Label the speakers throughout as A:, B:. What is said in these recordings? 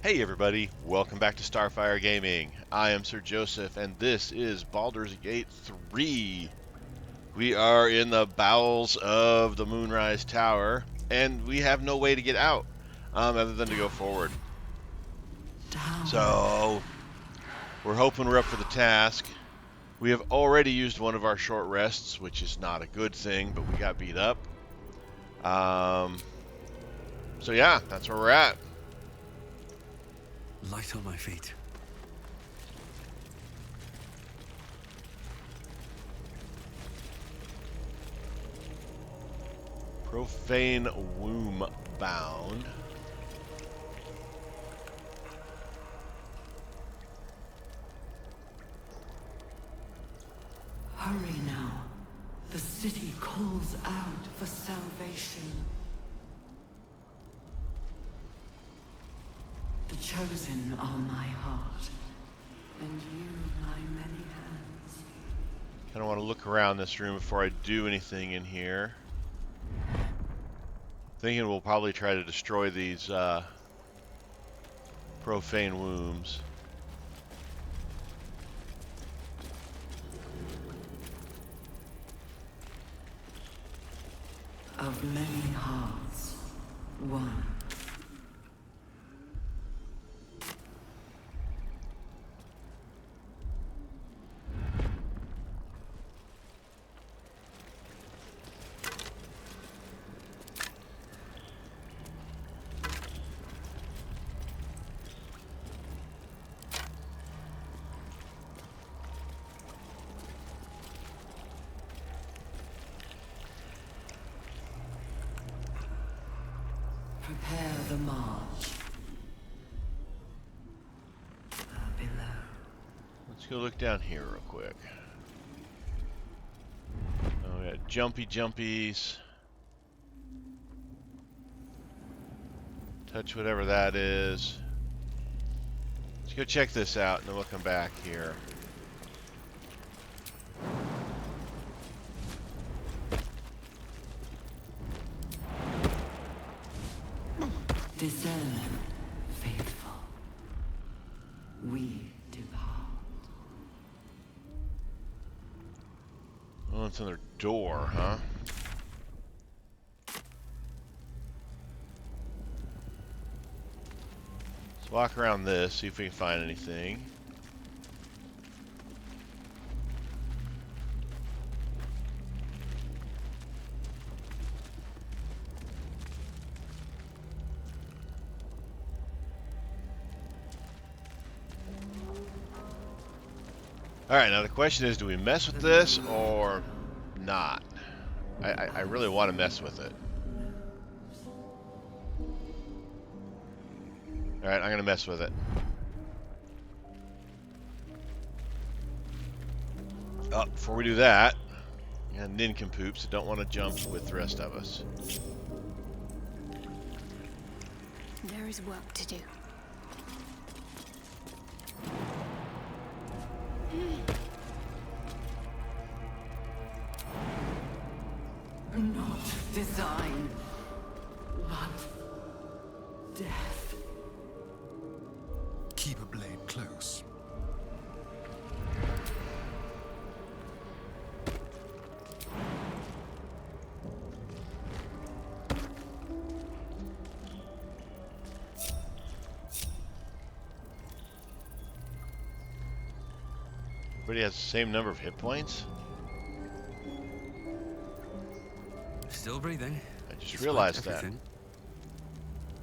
A: Hey everybody, welcome back to Starfyre Gaming. I am Sir Joseph, and this is Baldur's Gate 3. We are in the bowels of the Moonrise Tower, and we have no way to get out, other than to go forward. So, we're hoping we're up for the task. We have already used one of our short rests, which is not a good thing, but we got beat up. So yeah, that's where we're at.
B: Light on my feet.
A: Profane womb bound.
C: Hurry now. The city calls out for salvation. The chosen are my heart, and you my many hands.
A: Kind of want to look around this room before I do anything in here. Thinking we'll probably try to destroy these profane wombs.
C: Of many hearts, one. Prepare the march. Below.
A: Let's go look down here real quick. Oh, we got jumpy jumpies. Touch whatever that is. Let's go check this out and then we'll come back here.
C: Discern, faithful. We depart.
A: Oh, it's another door, huh? Let's walk around this, see if we can find anything. Alright, now the question is, do we mess with this or not? I really want to mess with it. Alright, I'm going to mess with it. Oh, before we do that, we got nincompoops that don't want to jump with the rest of us.
D: There is work to do.
C: Not design, but death.
B: Keep a blade close.
A: Everybody has the same number of hit points?
B: Still breathing.
A: I just
B: Despite
A: realized that.
B: everything.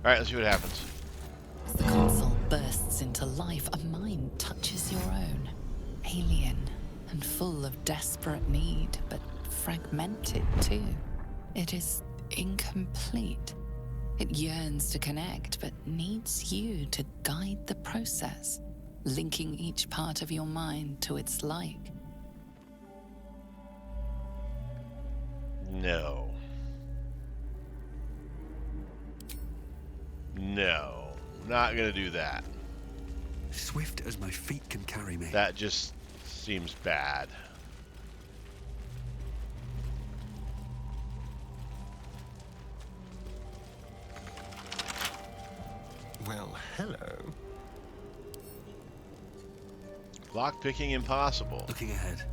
A: Alright, let's see what happens.
E: As the console bursts into life, a mind touches your own. Alien and full of desperate need, but fragmented too. It is incomplete. It yearns to connect, but needs you to guide the process, linking each part of your mind to its like.
A: No. No. Not gonna do that.
B: Swift as my feet can carry me.
A: That just seems bad.
B: Well, hello.
A: Lockpicking impossible.
B: Looking ahead.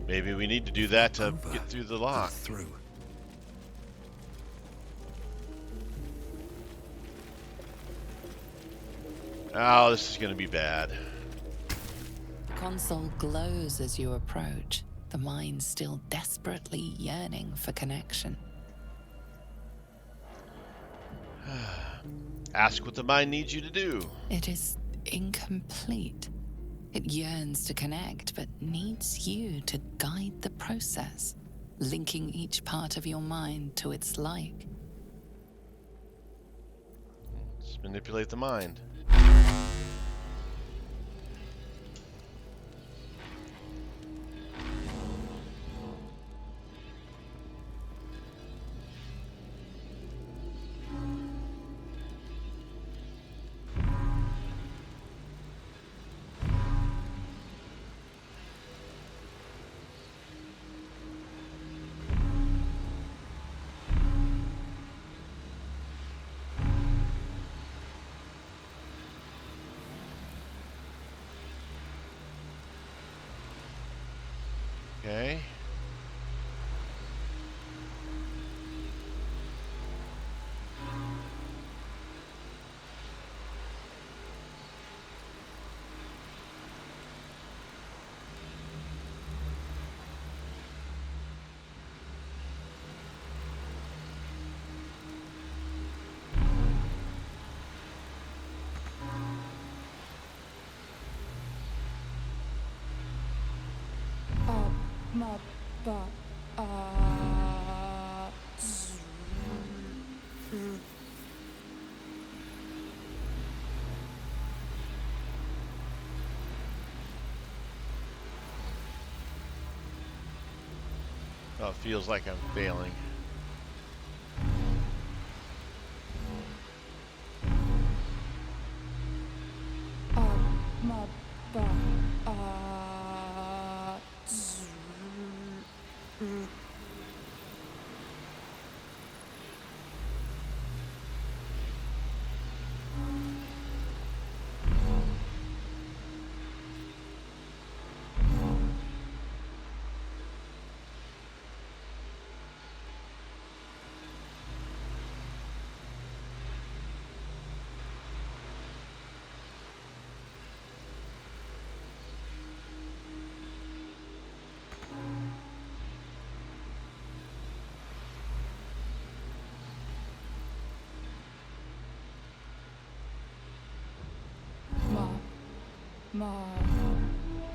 A: Maybe we need to do that to
B: Over
A: get through the
B: and
A: lock.
B: through.
A: Oh, this is going to be bad.
E: The console glows as you approach, the mind still desperately yearning for connection.
A: Ask what the mind needs you to do.
E: It is incomplete. It yearns to connect, but needs you to guide the process, linking each part of your mind to its like.
A: Let's manipulate the mind. Okay. Oh, it feels like I'm failing.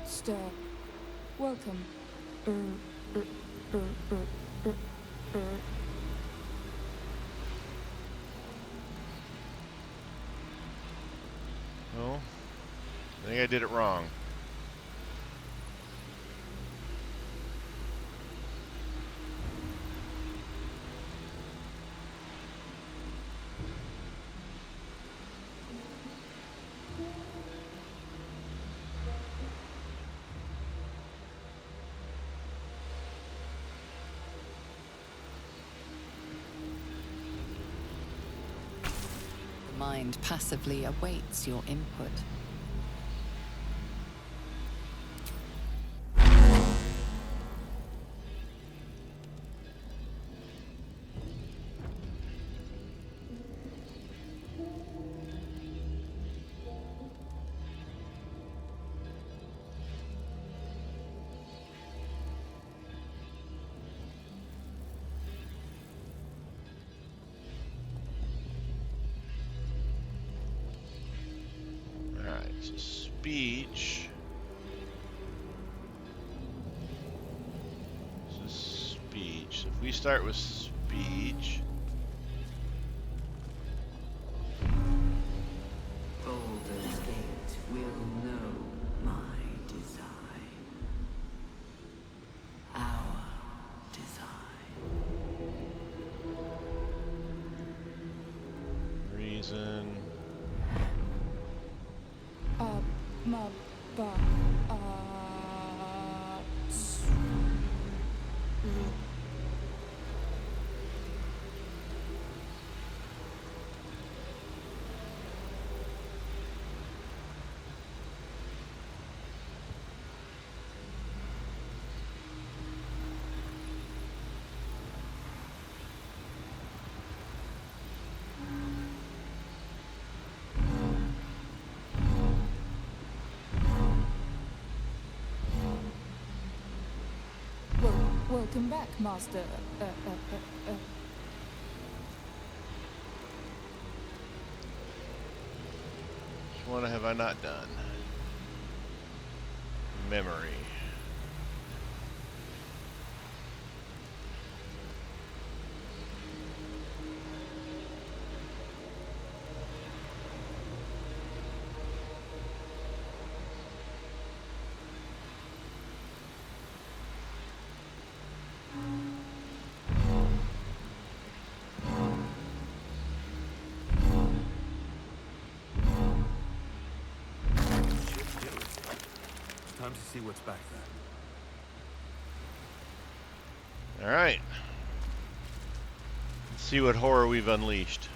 F: Stop. Welcome.
A: Oh, I think I did it wrong.
E: The mind passively awaits your input.
A: Alright, so speech. So speech. So if we start with speech.
C: Baldur's Gate will know my design. Our design.
A: Reason.
F: Welcome back, Master.
A: Which one have I not done? Memory.
B: Time to see what's back there.
A: All right. Let's see what horror we've unleashed.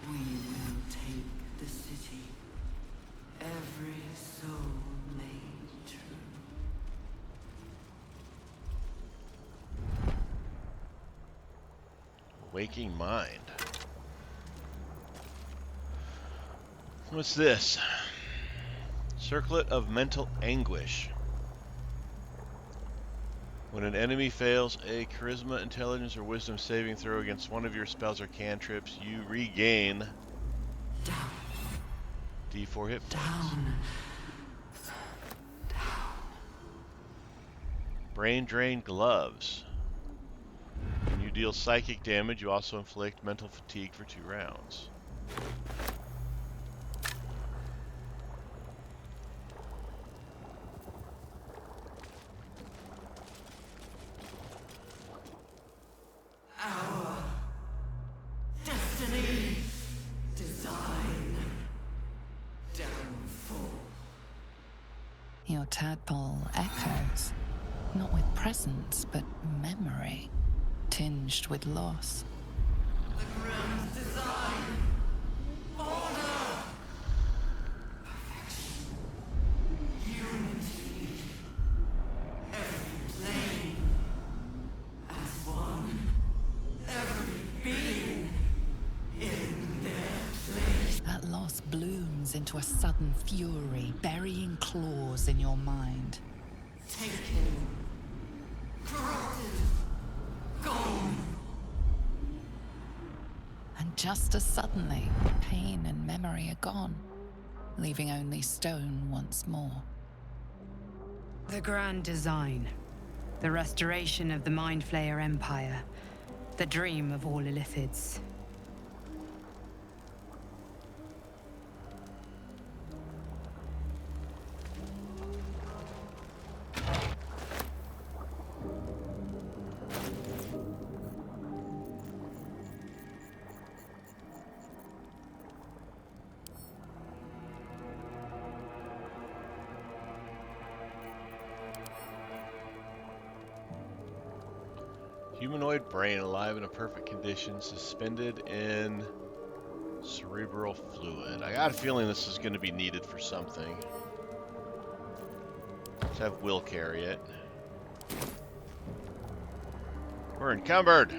C: We will take the city. Every soul made true.
A: Waking mind. What's this? Circlet of mental anguish. When an enemy fails a charisma, intelligence, or wisdom saving throw against one of your spells or cantrips, you regain
C: Down.
A: D4 hit points.
C: Down.
A: Brain drain gloves. When you deal psychic damage, you also inflict mental fatigue for 2 rounds.
E: Your tadpole echoes, not with presence, but memory, tinged with loss.
C: The grand design. Order. Perfection. Unity. Every plane. As one. Every being. In their place.
E: That loss blooms into a sudden fury, burying claws in your mind.
C: Taken. Corrupted. Gone.
E: And just as suddenly, pain and memory are gone, leaving only stone once more.
G: The grand design. The restoration of the Mind Flayer Empire. The dream of all Illithids.
A: Humanoid brain alive in a perfect condition, suspended in cerebral fluid. I got a feeling this is going to be needed for something. Let's have Will carry it. We're encumbered.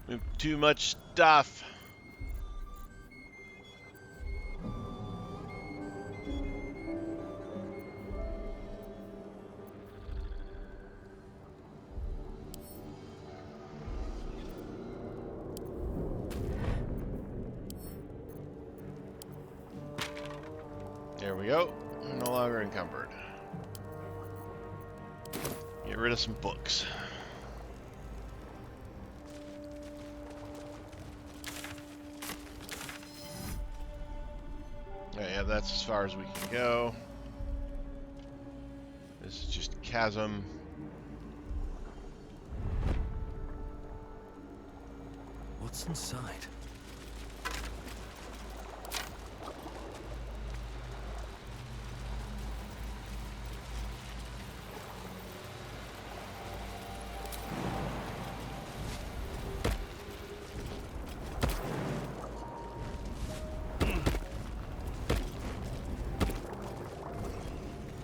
A: We have too much stuff. There we go. No longer encumbered. Get rid of some books. Yeah, that's as far as we can go. This is just chasm.
B: What's inside?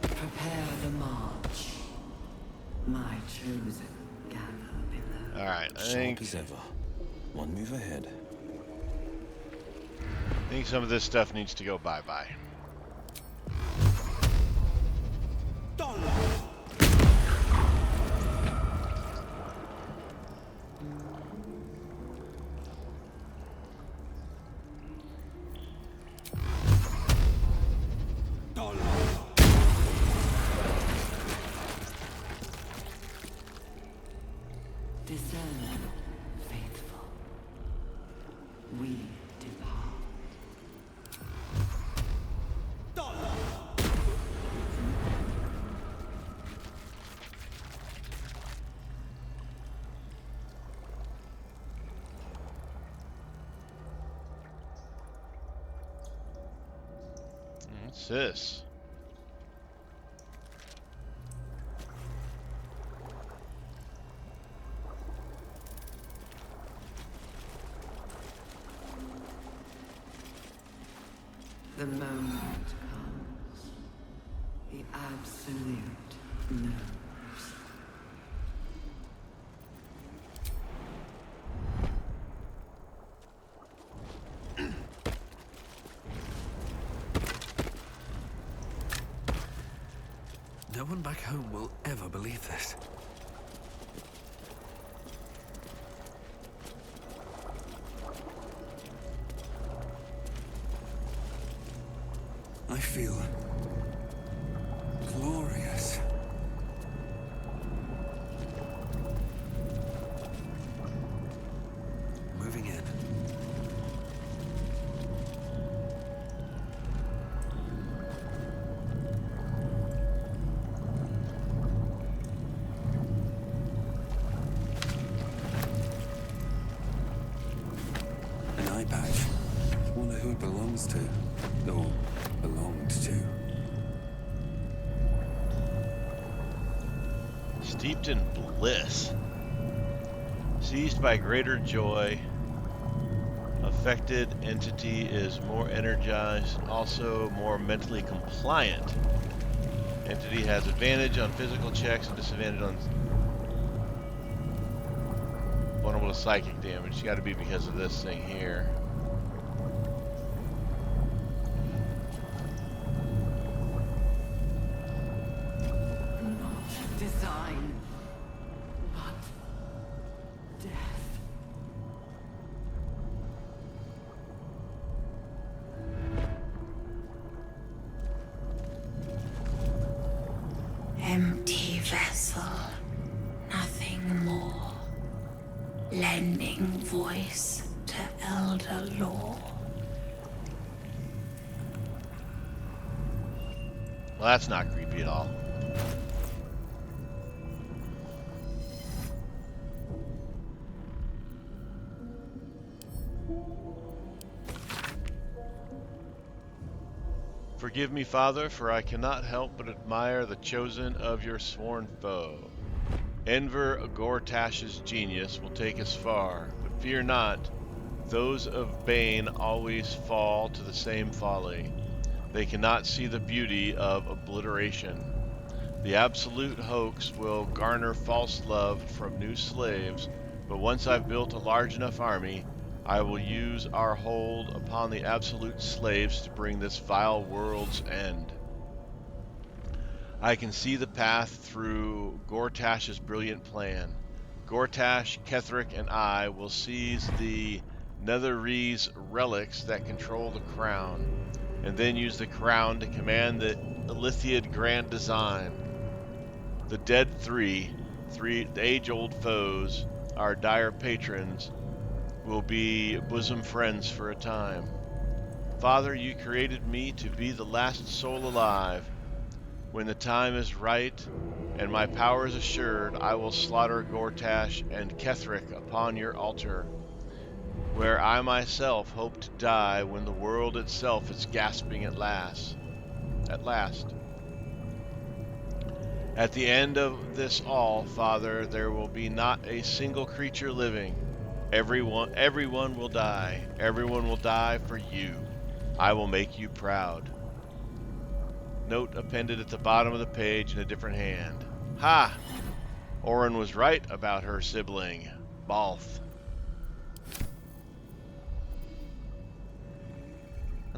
C: Prepare the march. My chosen gather below.
A: All right, I
H: Sharp
A: think
H: as ever. One move ahead.
A: I think some of this stuff needs to go bye-bye.
C: Discern, faithful. We depart.
A: What's this?
C: The moment comes. The absolute knows.
B: No one back home will ever believe this. I feel glorious. Moving in. An eye patch. Wonder who it belongs to. Or belonged to.
A: Steeped in bliss. Seized by greater joy. Affected entity is more energized, also more mentally compliant. Entity has advantage on physical checks and disadvantage on vulnerable to psychic damage. It's got to be because of this thing here.
C: Not design, but death.
D: Empty vessel, nothing more. Lending voice to elder law.
A: Well, that's not creepy at all. Forgive me, Father, for I cannot help but admire the chosen of your sworn foe. Enver Gortash's genius will take us far, but fear not, those of Bane always fall to the same folly. They cannot see the beauty of obliteration. The absolute hoax will garner false love from new slaves, but once I've built a large enough army, I will use our hold upon the absolute slaves to bring this vile world's end. I can see the path through Gortash's brilliant plan. Gortash, Ketheric, and I will seize the Netherese relics that control the crown, and then use the crown to command the Ilithiad Grand Design. The dead three age-old foes, our dire patrons, will be bosom friends for a time. Father, you created me to be the last soul alive. When the time is right and my power is assured, I will slaughter Gortash and Ketheric upon your altar, where I myself hope to die when the world itself is gasping at last. At the end of this all, Father, there will be not a single creature living. Everyone will die. Everyone will die for you. I will make you proud. Note appended at the bottom of the page in a different hand. Ha! Orin was right about her sibling, Balth.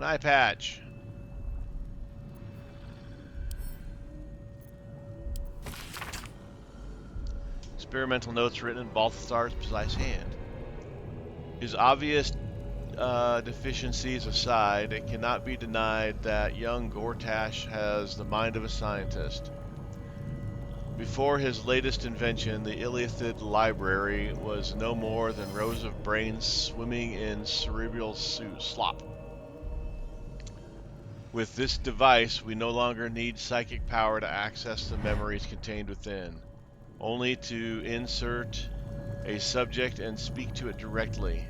A: An eye patch. Experimental notes written in Balthazar's precise hand. His obvious deficiencies aside, it cannot be denied that young Gortash has the mind of a scientist. Before his latest invention, the Illithid library was no more than rows of brains swimming in cerebral slop. With this device, we no longer need psychic power to access the memories contained within, only to insert a subject and speak to it directly.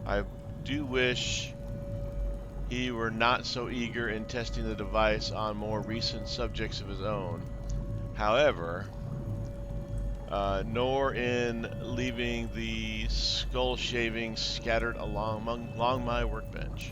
A: I do wish he were not so eager in testing the device on more recent subjects of his own. However, nor in leaving the skull shavings scattered along my workbench.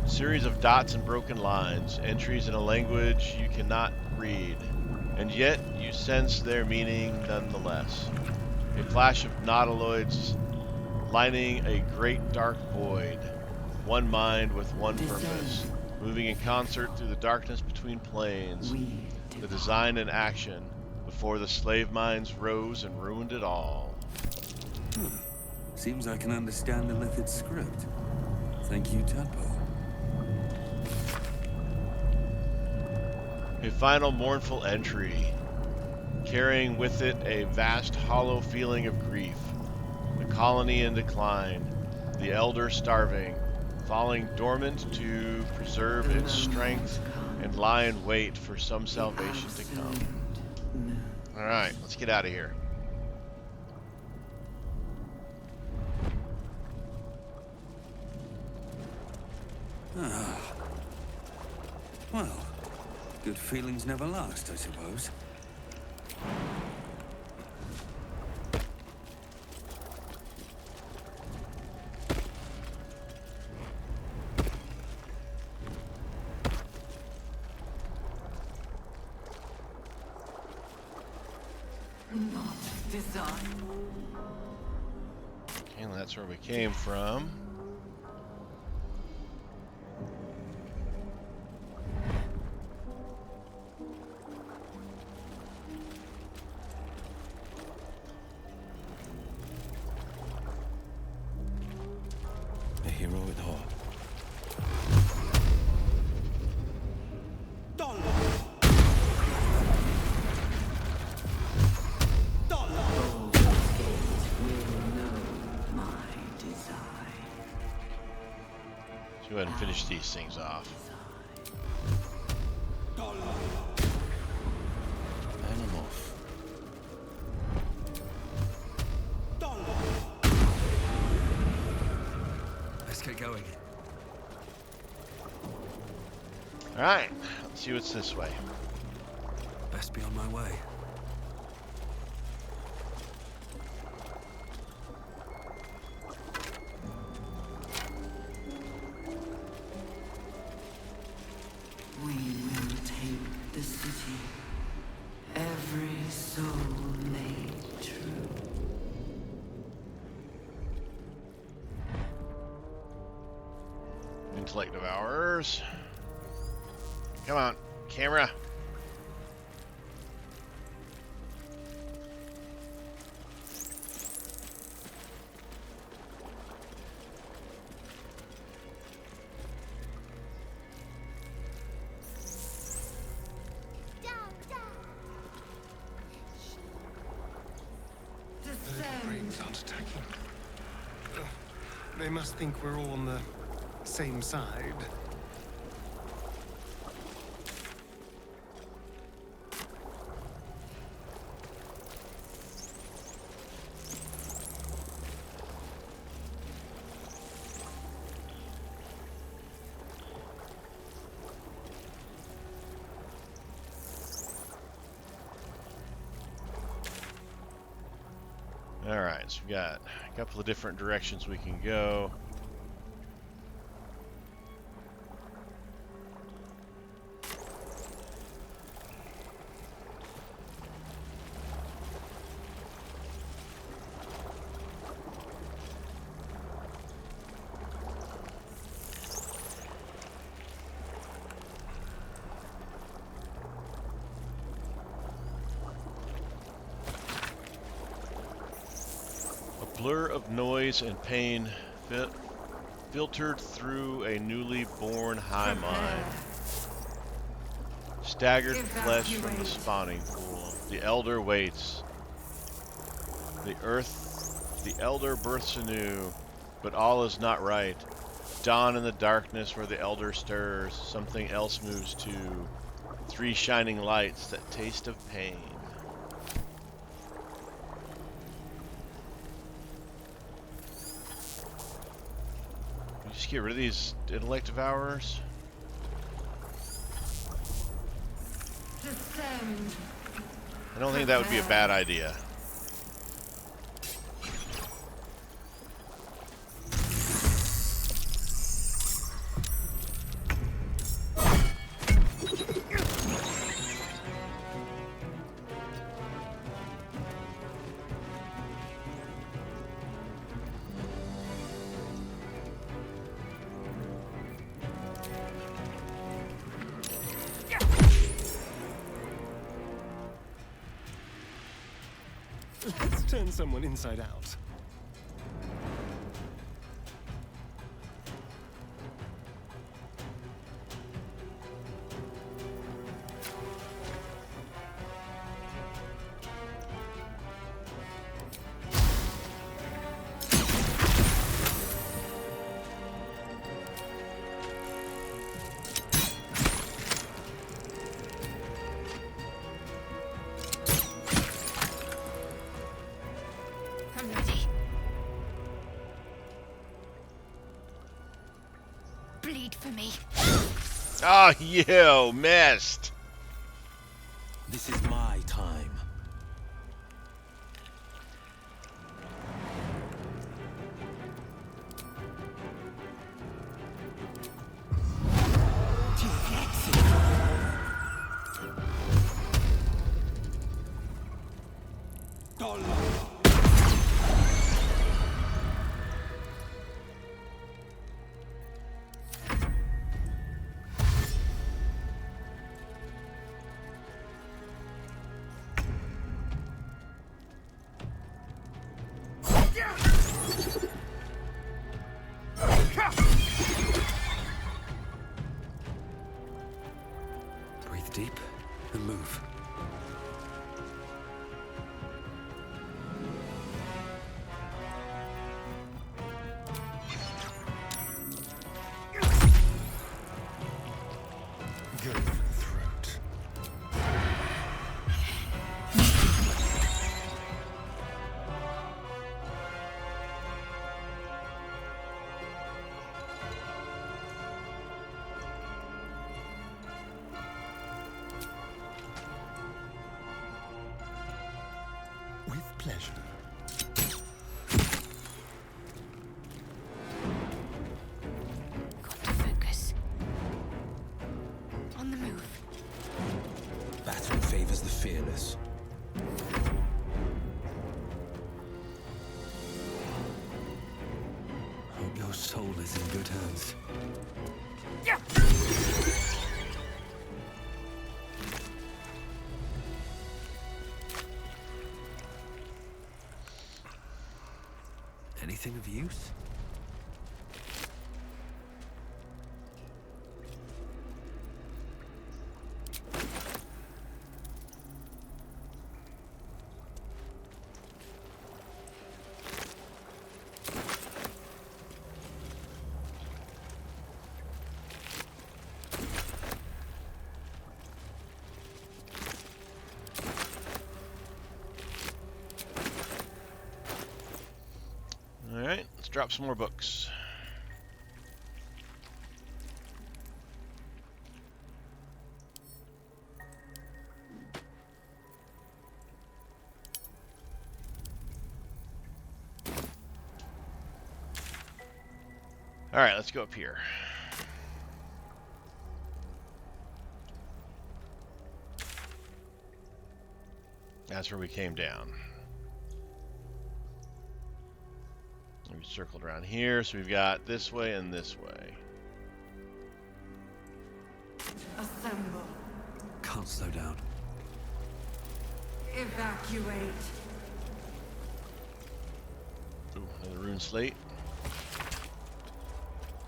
A: Series of dots and broken lines, entries in a language you cannot read, and yet you sense their meaning nonetheless. A flash of nautiloids lining a great dark void, one mind with one purpose, moving in concert through the darkness between planes, the design and action, before the slave minds rose and ruined it all.
B: Seems I can understand the Lithid script. Thank you, Tadpole.
A: A final mournful entry, carrying with it a vast hollow feeling of grief. The colony in decline, the elder starving, falling dormant to preserve its strength and lie in wait for some salvation to come. Alright, let's get out of here.
B: Well, good feelings never last, I suppose.
C: Not design.
A: Okay, well, that's where we came from.
B: A hero at heart.
A: Go ahead and finish these things off.
B: Animorph. Let's get going.
A: Alright, let's see what's this way.
B: Best be on my way.
C: We will take the city. Every soul made true.
A: Intellect Devourers. Come on, camera.
H: Aren't attacking. They must think we're all on the same side.
A: Alright, so we got a couple of different directions we can go. Blur of noise and pain filtered through a newly born high mind. Staggered flesh from the spawning pool. The elder waits. The elder births anew, but all is not right. Dawn in the darkness where the elder stirs, something else moves too. 3 shining lights that taste of pain. Just get rid of these Intellect Devourers. I don't think that would be a bad idea.
H: Let's turn someone inside out.
D: For me.
A: Oh, you missed.
B: This is my time. Breathe deep and move.
H: Go for the throat. With pleasure.
D: Got to focus. On the move.
B: Battle favors the fearless. Hope your soul is in good hands. Anything of use?
A: Alright, let's drop some more books. All right, let's go up here. That's where we came down. We circled around here, so we've got this way and this way.
C: Assemble.
B: Can't slow down.
C: Evacuate.
A: Ooh, another rune slate.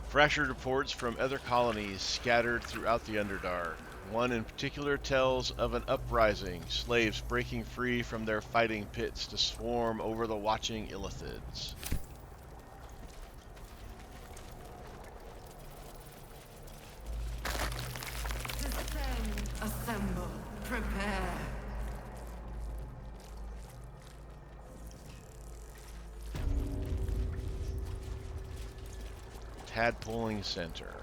A: Fractured reports from other colonies scattered throughout the Underdark. One in particular tells of an uprising, slaves breaking free from their fighting pits to swarm over the watching Illithids.
C: Descend. Assemble. Prepare.
A: Tadpoling Center.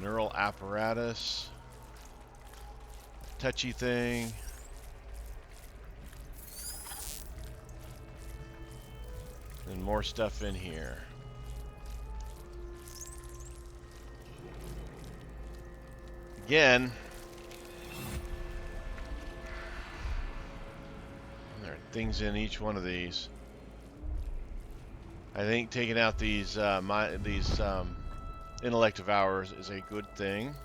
A: Neural apparatus. Touchy thing. And more stuff in here. Again, there are things in each one of these. I think taking out these Intellect Devourers is a good thing.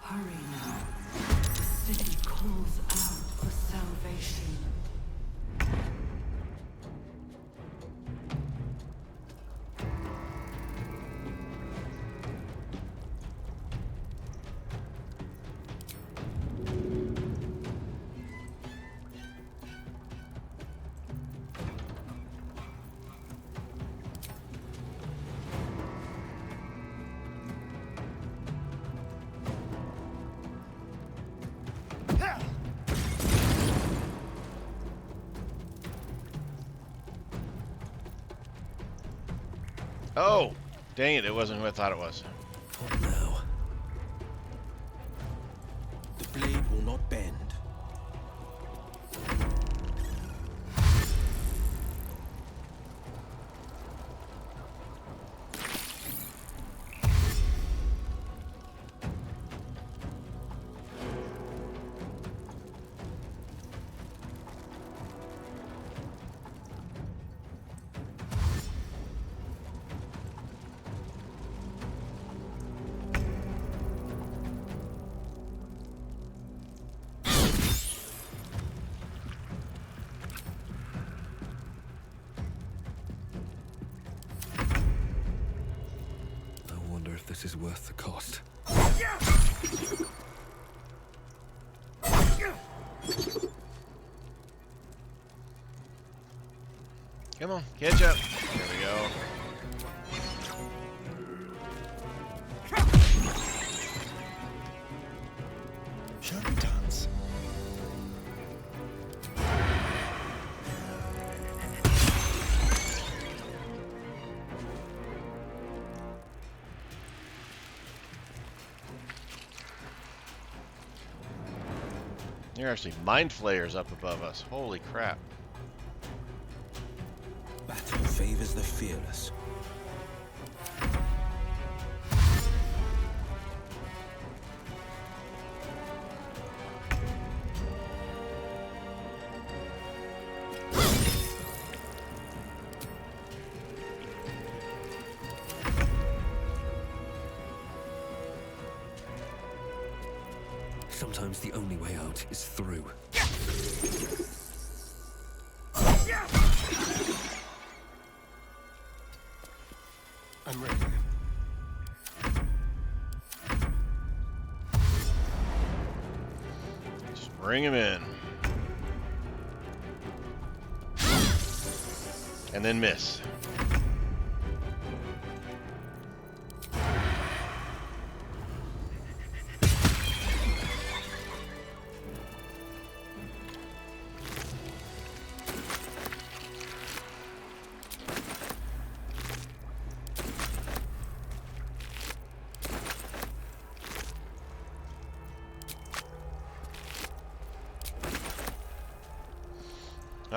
C: Hurry now. The city calls out for salvation.
A: Oh, dang it, it wasn't who I thought it was.
H: What now? The blade will not bend.
B: I wonder if this is worth the cost.
A: Come on, catch up. There we go.
H: Charlatans.
A: There are actually mind flayers up above us. Holy crap.
H: Battle favors the fearless.
B: Sometimes the only way out is through.
H: I'm ready.
A: Just bring him in. And then miss.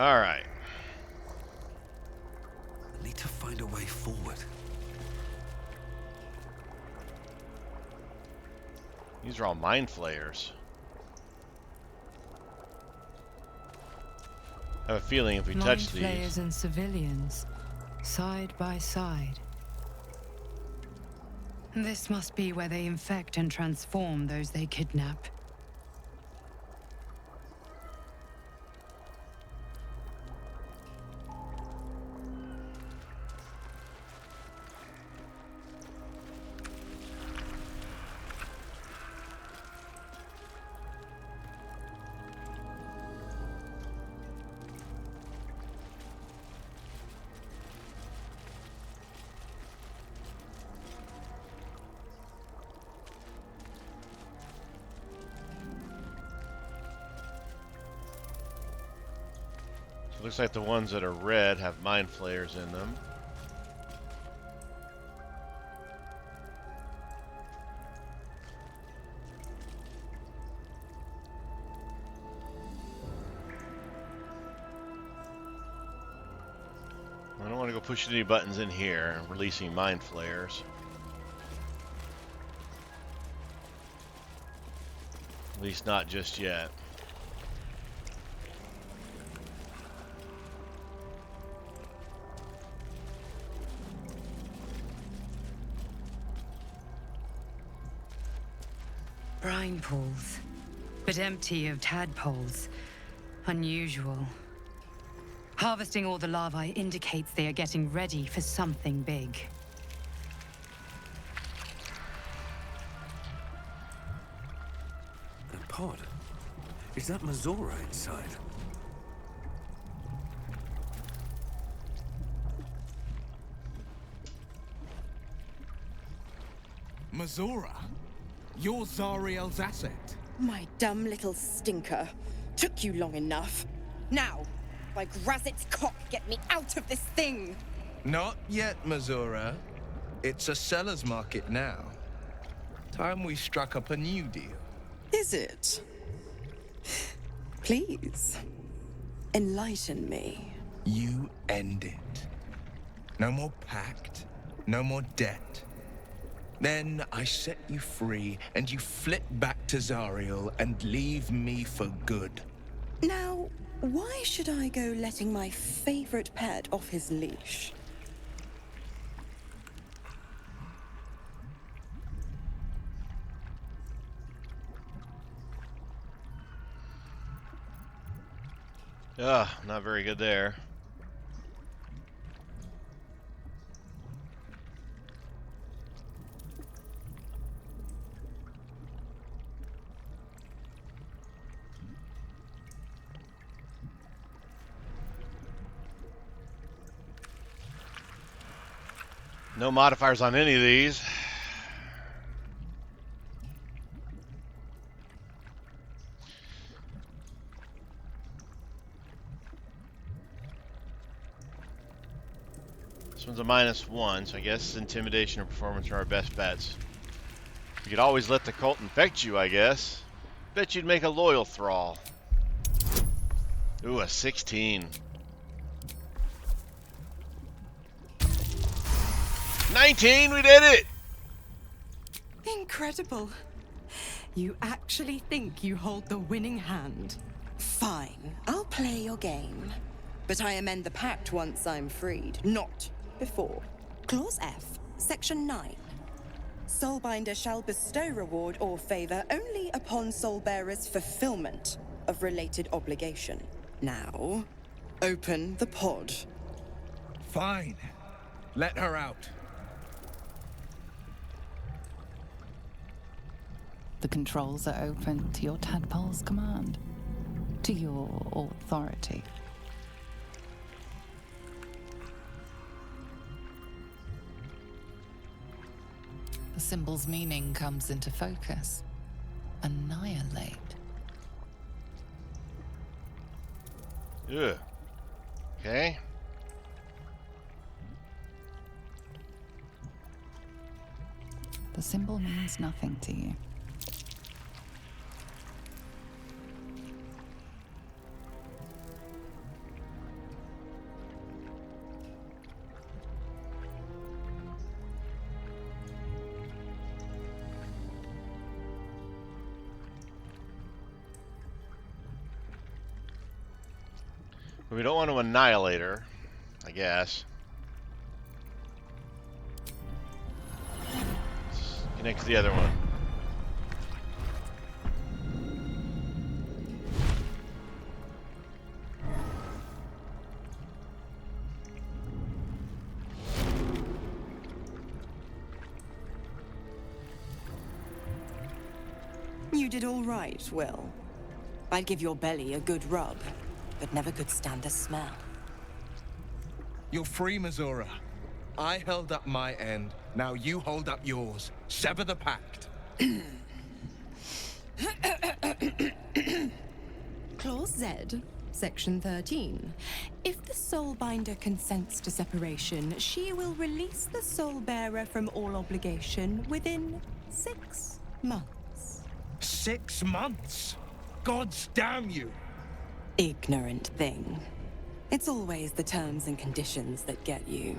A: All right.
B: I need to find a way forward.
A: These are all mind flayers. I have a feeling if we
G: Mind
A: touch
G: flayers
A: these...
G: and civilians, side by side. This must be where they infect and transform those they kidnap.
A: It looks like the ones that are red have mind flayers in them. I don't want to go pushing any buttons in here and releasing mind flayers. At least not just yet.
G: Brine pools, but empty of tadpoles. Unusual. Harvesting all the larvae indicates they are getting ready for something big.
B: A pod? Is that Mazora inside?
H: Mazora? You're Zariel's asset.
I: My dumb little stinker. Took you long enough. Now, by Grazit's cock, get me out of this thing!
J: Not yet, Mazora. It's a seller's market now. Time we struck up a new deal.
I: Is it? Please, enlighten me.
J: You end it. No more pact, no more debt. Then I set you free, and you flit back to Zariel and leave me for good.
I: Now, why should I go letting my favorite pet off his leash?
A: Ugh, not very good there. No modifiers on any of these. This one's a -1, so I guess intimidation or performance are our best bets. You could always let the cult infect you, I guess. Bet you'd make a loyal thrall. Ooh, a 16. 19, we did it!
I: Incredible. You actually think you hold the winning hand? Fine, I'll play your game. But I amend the pact once I'm freed, not before. Clause F, Section 9. Soulbinder shall bestow reward or favor only upon Soulbearer's fulfillment of related obligation. Now, open the pod.
J: Fine. Let her out.
E: The controls are open to your tadpole's command, to your authority. The symbol's meaning comes into focus. Annihilate.
A: Ugh. Okay.
E: The symbol means nothing to you.
A: We don't want to annihilate her, I guess. Let's connect to the other one.
I: You did all right, Will. I'd give your belly a good rub, but never could stand the smell.
J: You're free, Missoura. I held up my end. Now you hold up yours. Sever the pact.
I: Clause Z, Section 13. If the Soulbinder consents to separation, she will release the Soulbearer from all obligation within 6 months.
J: 6 months? Gods damn you!
I: Ignorant thing. It's always the terms and conditions that get you.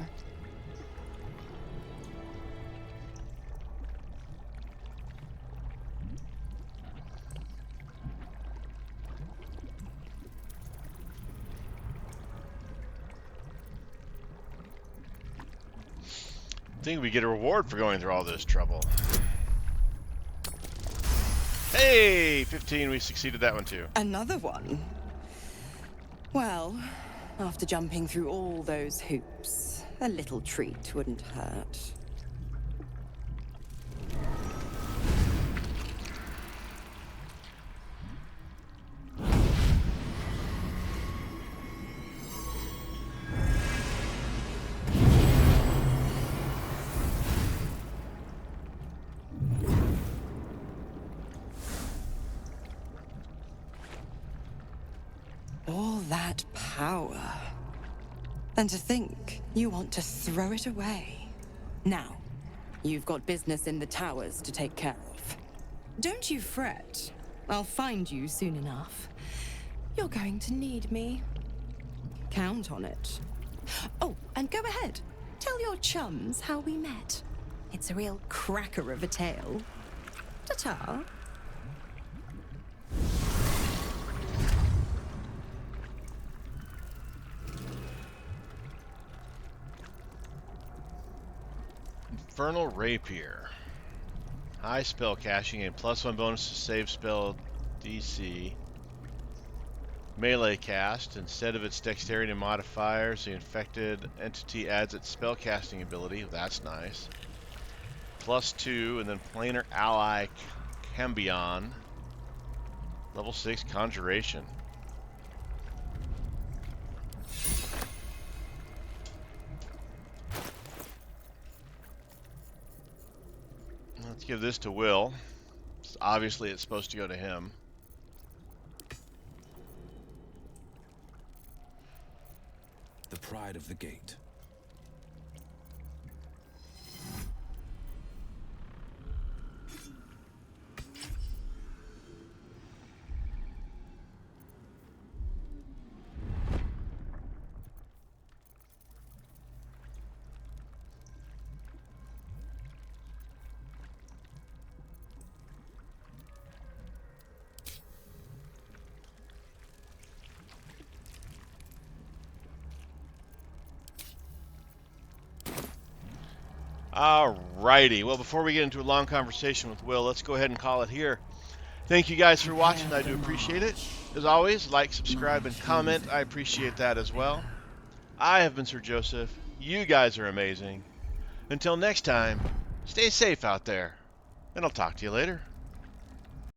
A: I think we get a reward for going through all this trouble. Hey, 15, we succeeded that one too.
I: Another one? Well, after jumping through all those hoops, a little treat wouldn't hurt. All that power. And to think you want to throw it away. Now, you've got business in the towers to take care of. Don't you fret. I'll find you soon enough. You're going to need me. Count on it. Oh, and go ahead. Tell your chums how we met. It's a real cracker of a tale. Ta-ta.
A: Infernal Rapier. High spell casting and +1 bonus to save spell DC. Melee cast. Instead of its dexterity modifiers, the infected entity adds its spell casting ability. That's nice. +2, and then planar ally Cambion. Level 6 conjuration. Let's give this to Will. Obviously, it's supposed to go to him.
B: The pride of the gate.
A: Alrighty, well, before we get into a long conversation with Will, let's go ahead and call it here. Thank you guys for watching. I do appreciate it. As always, like, subscribe, and comment. I appreciate that as well. I have been Sir Joseph. You guys are amazing. Until next time, stay safe out there, and I'll talk to you later.